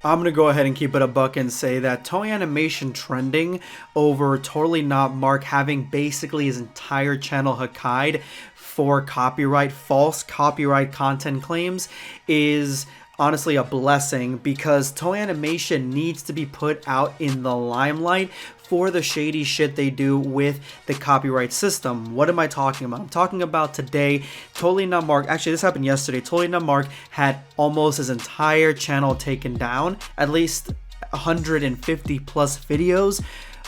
I'm gonna go ahead and keep it a buck and say that Toei Animation trending over Totally Not Mark having basically his entire channel hacked for copyright, false copyright content claims is honestly a blessing, because Toei Animation needs to be put out in the limelight for the shady shit they do with the copyright system. What am I talking about? I'm talking about today, Totally Not Mark, actually this happened yesterday, Totally Not Mark had almost his entire channel taken down, at least 150 plus videos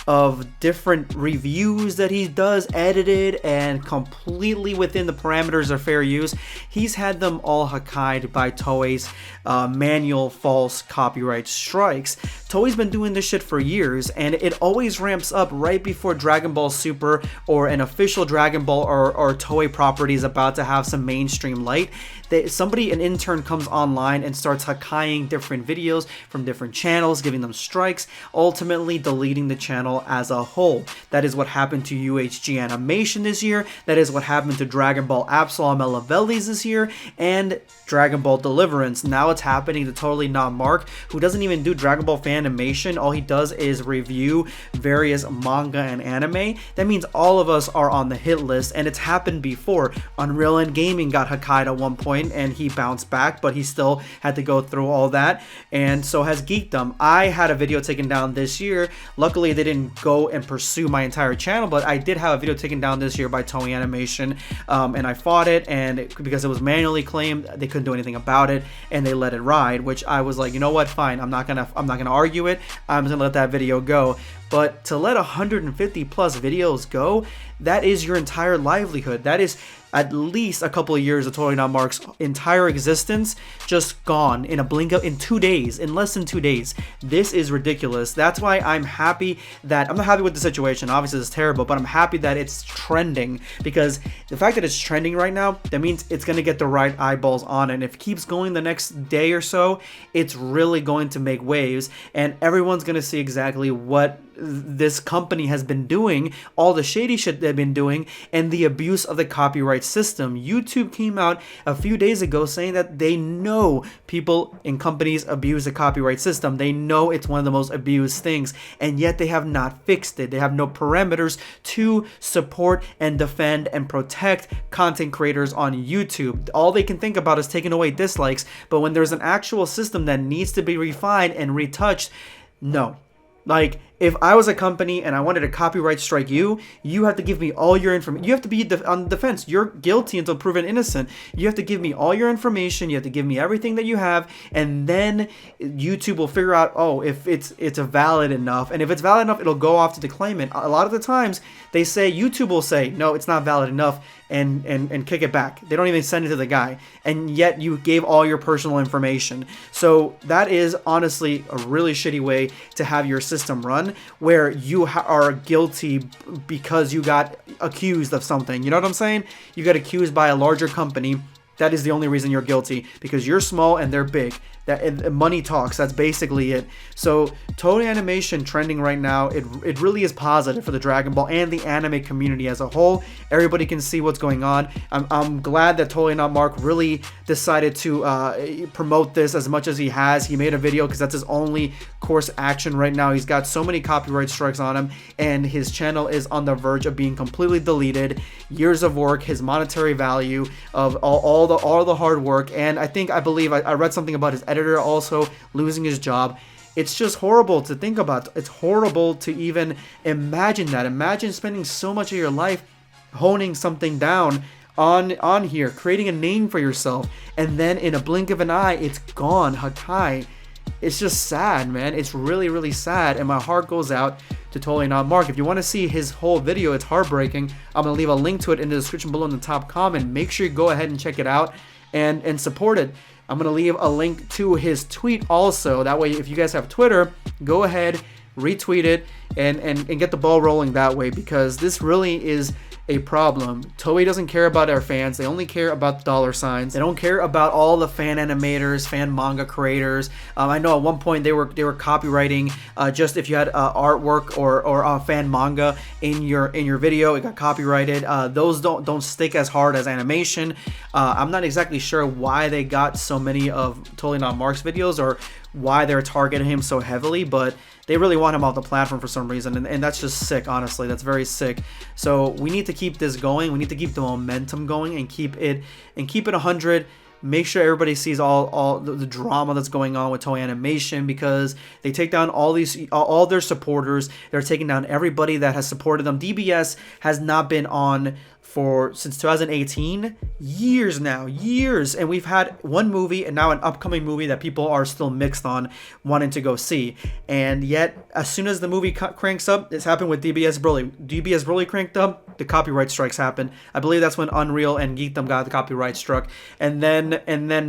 of different reviews that he does, edited and completely within the parameters of fair use. He's had them all hacked by Toei's manual false copyright strikes. Toei's been doing this shit for years, and it always ramps up right before Dragon Ball Super or an official Dragon Ball or Toei property is about to have some mainstream light. An intern comes online and starts hackaying different videos from different channels, giving them strikes, ultimately deleting the channel as a whole. That is what happened to UHG Animation this year. That is what happened to Dragon Ball Absalom Elavelis this year, and Dragon Ball Deliverance. Now it's happening to Totally Not Mark, who doesn't even do Dragon Ball fan animation. All he does is review various manga and anime. That means all of us are on the hit list, and it's happened before. Unreal End Gaming got hacked at one point, and he bounced back, but he still had to go through all that, and so has Geekdom. I had a video taken down this year. Luckily, they didn't go and pursue my entire channel, but I did have a video taken down this year by Toei Animation, and I fought it, and because it was manually claimed, they couldn't do anything about it, and they let it ride, which I was like, you know what, fine, I'm not gonna argue it. I'm just gonna let that video go. But to let 150 plus videos go, that is your entire livelihood. That is at least a couple of years of Totally Not Mark's entire existence just gone in a blink of, in 2 days, in less than 2 days. This is ridiculous. That's why I'm happy that, I'm not happy with the situation, obviously it's terrible, but I'm happy that it's trending, because the fact that it's trending right now, that means it's going to get the right eyeballs on it. And if it keeps going the next day or so, it's really going to make waves, and everyone's going to see exactly what this company has been doing, all the shady shit they've been doing, and the abuse of the copyright system. YouTube came out a few days ago saying that they know people in companies abuse the copyright system. They know it's one of the most abused things, and yet they have not fixed it. They have no parameters to support and defend and protect content creators on YouTube. All they can think about is taking away dislikes, but when there's an actual system that needs to be refined and retouched, no. Like, if I was a company and I wanted to copyright strike you, you have to give me all your information. You have to be on the defense. You're guilty until proven innocent. You have to give me all your information. You have to give me everything that you have, and then YouTube will figure out, oh, if it's a valid enough, and if it's valid enough, it'll go off to the claimant. A lot of the times, they say, YouTube will say, no, it's not valid enough, and kick it back. They don't even send it to the guy, and yet you gave all your personal information. So that is honestly a really shitty way to have your system run, where you are guilty because you got accused of something. You know what I'm saying? You got accused by a larger company. That is the only reason you're guilty, because you're small and they're big. That money talks. That's basically it. So Toei Animation trending right now, it really is positive for the Dragon Ball and the anime community as a whole. Everybody can see what's going on. I'm glad that Totally Not Mark really decided to promote this as much as he has. He made a video because that's his only course action right now. He's got so many copyright strikes on him, and his channel is on the verge of being completely deleted. Years of work, his monetary value of all the hard work, and I believe I read something about his editor also losing his job. It's just horrible to think about. It's horrible to even imagine that. Imagine spending so much of your life honing something down on here, creating a name for yourself, and then in a blink of an eye, it's gone, hakai. It's just sad, man. It's really, really sad, and my heart goes out to Totally Not Mark. If you want to see his whole video, it's heartbreaking. I'm going to leave a link to it in the description below in the top comment. Make sure you go ahead and check it out and support it. I'm going to leave a link to his tweet also. That way, if you guys have Twitter, go ahead, retweet it, and get the ball rolling that way, because this really is a problem. Toei doesn't care about our fans. They only care about the dollar signs. They don't care about all the fan animators, fan manga creators. I know at one point they were copywriting just if you had artwork or fan manga in your video, it got copyrighted. Those don't stick as hard as animation. I'm not exactly sure why they got so many of Totally Not Mark's videos, or why they're targeting him so heavily, but they really want him off the platform for some reason, and that's just sick, honestly. That's very sick. So we need to keep this going. We need to keep the momentum going and keep it 100. Make sure everybody sees all the drama that's going on with Toei Animation, because they take down all their supporters. They're taking down everybody that has supported them. DBS has not been on since 2018, years now, and we've had one movie and now an upcoming movie that people are still mixed on wanting to go see. And yet, as soon as the movie cranks up, it's happened with DBS Broly. DBS Broly cranked up, the copyright strikes happened. I believe that's when Unreal and Geekdom got the copyright struck. And then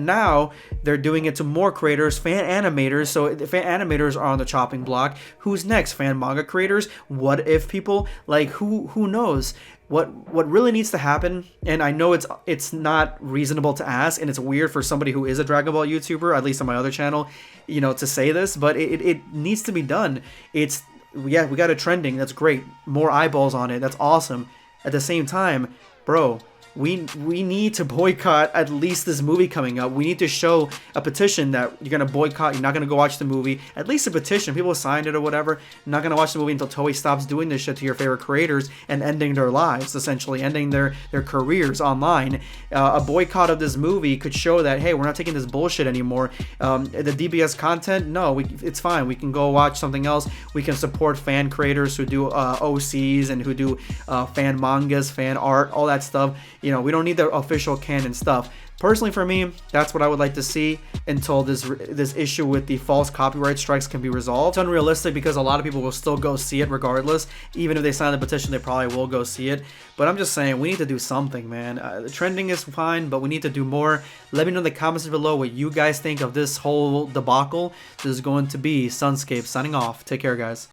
now they're doing it to more creators, fan animators. So the fan animators are on the chopping block. Who's next? Fan manga creators? What if people? Like, who knows? What really needs to happen, and I know it's not reasonable to ask, and it's weird for somebody who is a Dragon Ball YouTuber, at least on my other channel, to say this, but it needs to be done. We got it trending. That's great. More eyeballs on it. That's awesome. At the same time, bro, we need to boycott at least this movie coming up. We need to show a petition that you're going to boycott. You're not going to go watch the movie. At least a petition. People signed it or whatever. You're not going to watch the movie until Toei stops doing this shit to your favorite creators and ending their lives, essentially. Ending their careers online. A boycott of this movie could show that, hey, we're not taking this bullshit anymore. The DBS content, no, it's fine. We can go watch something else. We can support fan creators who do OCs and who do fan mangas, fan art, all that stuff. We don't need the official canon stuff. Personally, for me, that's what I would like to see until this issue with the false copyright strikes can be resolved. It's unrealistic because a lot of people will still go see it regardless. Even if they sign the petition, they probably will go see it. But I'm just saying, we need to do something, man. The trending is fine, but we need to do more. Let me know in the comments below what you guys think of this whole debacle. This is going to be Sunscape signing off. Take care, guys.